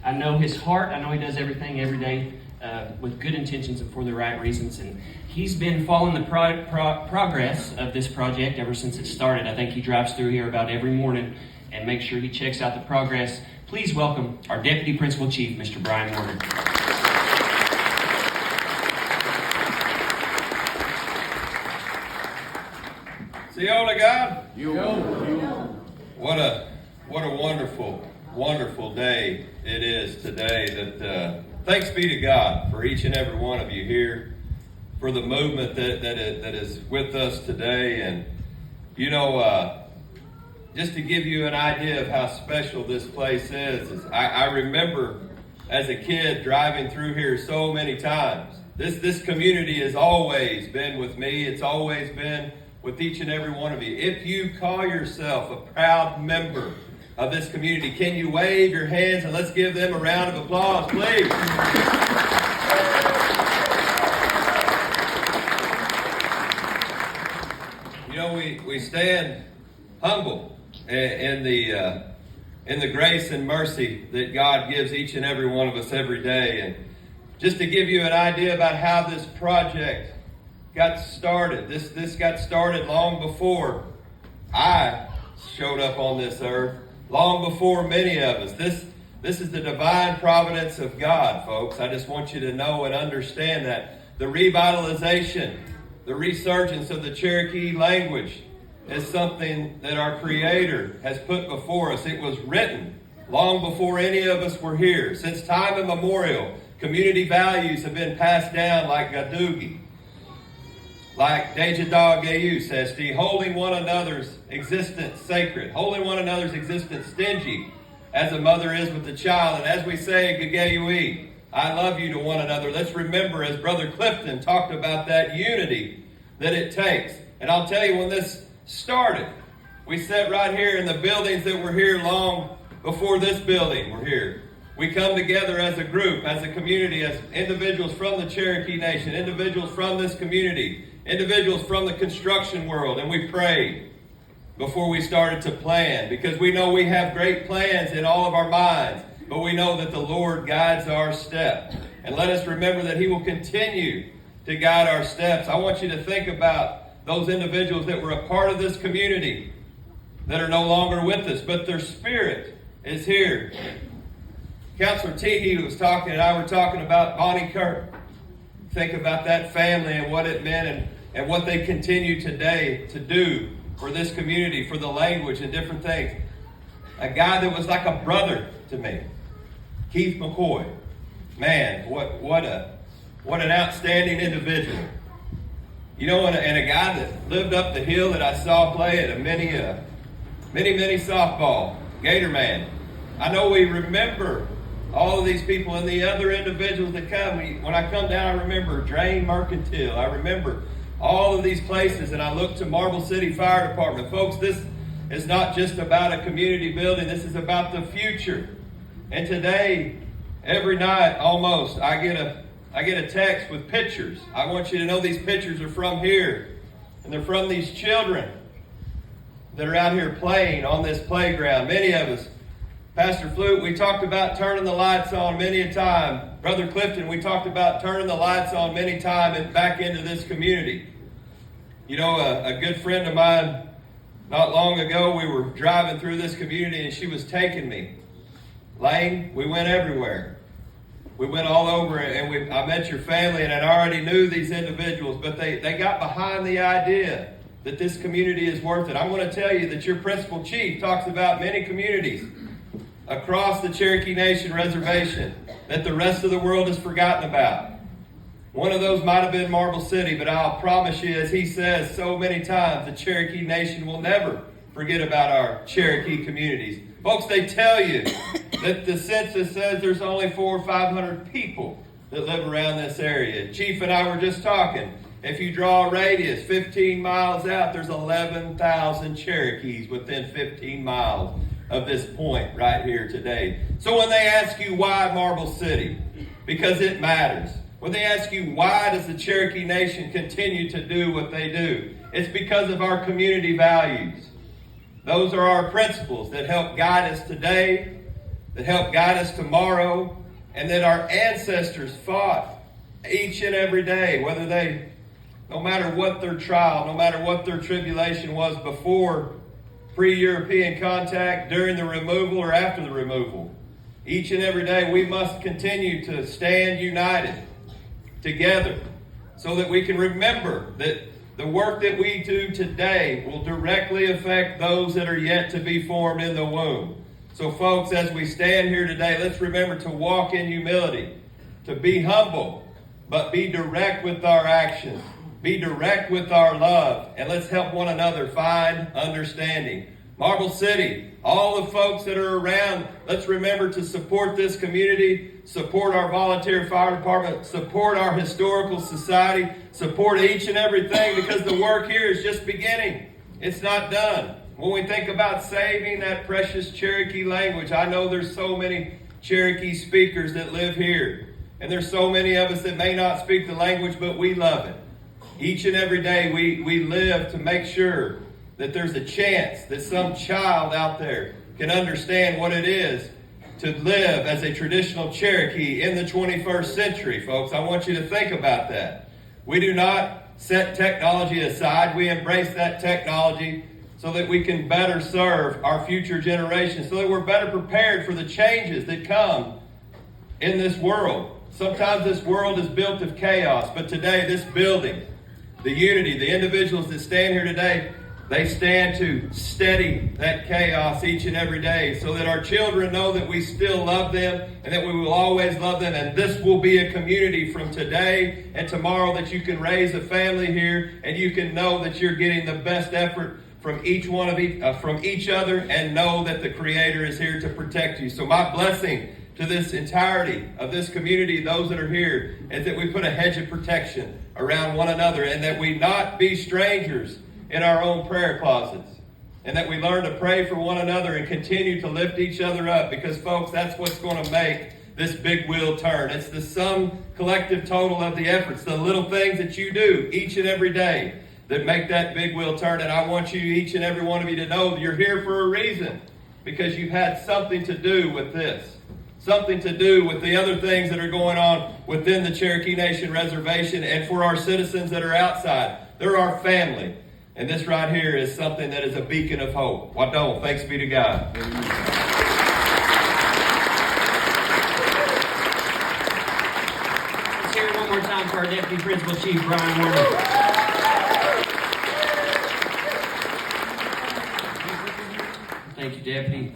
I know his heart. I know he does everything every day with good intentions and for the right reasons. And he's been following the progress of this project ever since it started. I think he drives through here about every morning and makes sure he checks out the progress. Please welcome our Deputy Principal Chief, Mr. Brian Warner. Seola God. Yo. What a wonderful day it is today. That thanks be to God for each and every one of you here, for the movement that is with us today. And just to give you an idea of how special this place is I remember as a kid driving through here so many times. This community has always been with me. It's always been with each and every one of you. If you call yourself a proud member of this community, can you wave your hands and let's give them a round of applause, please? We stand humble in the grace and mercy that God gives each and every one of us every day. And just to give you an idea about how this project got started. This got started long before I showed up on this earth, long before many of us. This is the divine providence of God, folks. I just want you to know and understand that the revitalization, the resurgence of the Cherokee language is something that our Creator has put before us. It was written long before any of us were here. Since time immemorial, community values have been passed down like Gadugi, like Dejadaw Gayu says, holding one another's existence sacred, holding one another's existence stingy, as a mother is with the child. And as we say, Gagayui, I love you to one another. Let's remember, as Brother Clifton talked about, that unity that it takes. And I'll tell you, when this started, we sat right here in the buildings that were here long before this building were here. We come together as a group, as a community, as individuals from the Cherokee Nation, individuals from this community, individuals from the construction world, and we prayed before we started to plan, because we know we have great plans in all of our minds, but we know that the Lord guides our steps. And let us remember that He will continue to guide our steps. I want you to think about those individuals that were a part of this community that are no longer with us, but their spirit is here. Counselor Teehee was talking, and I were talking about Bonnie Kirk. Think about that family and what it meant and what they continue today to do for this community, for the language and different things. A guy that was like a brother to me, Keith McCoy. Man, what an outstanding individual. And a guy that lived up the hill that I saw play at a mini softball, Gator Man. I know we remember all of these people and the other individuals that come. When I come down, I remember Drain Mercantile. I remember all of these places, and I look to Marble City Fire Department. Folks, this is not just about a community building. This is about the future. And today, every night almost, I get a text with pictures. I want you to know these pictures are from here, and they're from these children that are out here playing on this playground. Many of us, Pastor Flute, we talked about turning the lights on many a time. Brother Clifton, we talked about turning the lights on many times and back into this community. A good friend of mine, not long ago, we were driving through this community and she was taking me. Lane, we went everywhere. We went all over, and I met your family, and I already knew these individuals, but they got behind the idea that this community is worth it. I'm going to tell you that your principal chief talks about many communities across the Cherokee Nation reservation that the rest of the world has forgotten about. One of those might have been Marble City, but I'll promise you, as he says so many times, the Cherokee Nation will never forget about our Cherokee communities. Folks, they tell you that the census says there's only 400 or 500 people that live around this area. Chief and I were just talking. If you draw a radius 15 miles out, there's 11,000 Cherokees within 15 miles of this point right here today. So when they ask you why Marble City, because it matters. When they ask you why does the Cherokee Nation continue to do what they do, it's because of our community values. Those are our principles that help guide us today, that help guide us tomorrow, and that our ancestors fought each and every day, no matter what their trial, no matter what their tribulation was before pre-European contact, during the removal, or after the removal. Each and every day we must continue to stand united together so that we can remember that the work that we do today will directly affect those that are yet to be formed in the womb. So folks, as we stand here today, let's remember to walk in humility, to be humble, but be direct with our actions. Be direct with our love, and let's help one another find understanding. Marble City, all the folks that are around, let's remember to support this community, support our volunteer fire department, support our historical society, support each and everything, because the work here is just beginning. It's not done. When we think about saving that precious Cherokee language, I know there's so many Cherokee speakers that live here, and there's so many of us that may not speak the language, but we love it. Each and every day we live to make sure that there's a chance that some child out there can understand what it is to live as a traditional Cherokee in the 21st century, folks. I want you to think about that. We do not set technology aside. We embrace that technology so that we can better serve our future generations, so that we're better prepared for the changes that come in this world. Sometimes this world is built of chaos, but today this building, the unity, the individuals that stand here today, they stand to steady that chaos each and every day so that our children know that we still love them and that we will always love them. And this will be a community from today and tomorrow that you can raise a family here and you can know that you're getting the best effort from each other, and know that the Creator is here to protect you. So my blessing to this entirety of this community, those that are here, is that we put a hedge of protection around one another, and that we not be strangers in our own prayer closets, and that we learn to pray for one another and continue to lift each other up, because folks, that's what's going to make this big wheel turn. It's the sum collective total of the efforts, the little things that you do each and every day that make that big wheel turn. And I want you, each and every one of you, to know that you're here for a reason, because you've had something to do with this. Something to do with the other things that are going on within the Cherokee Nation Reservation, and for our citizens that are outside. They're our family. And this right here is something that is a beacon of hope. Wadon, thanks be to God. Let's hear it one more time for our Deputy Principal Chief, Brian Warner. Thank you, Deputy.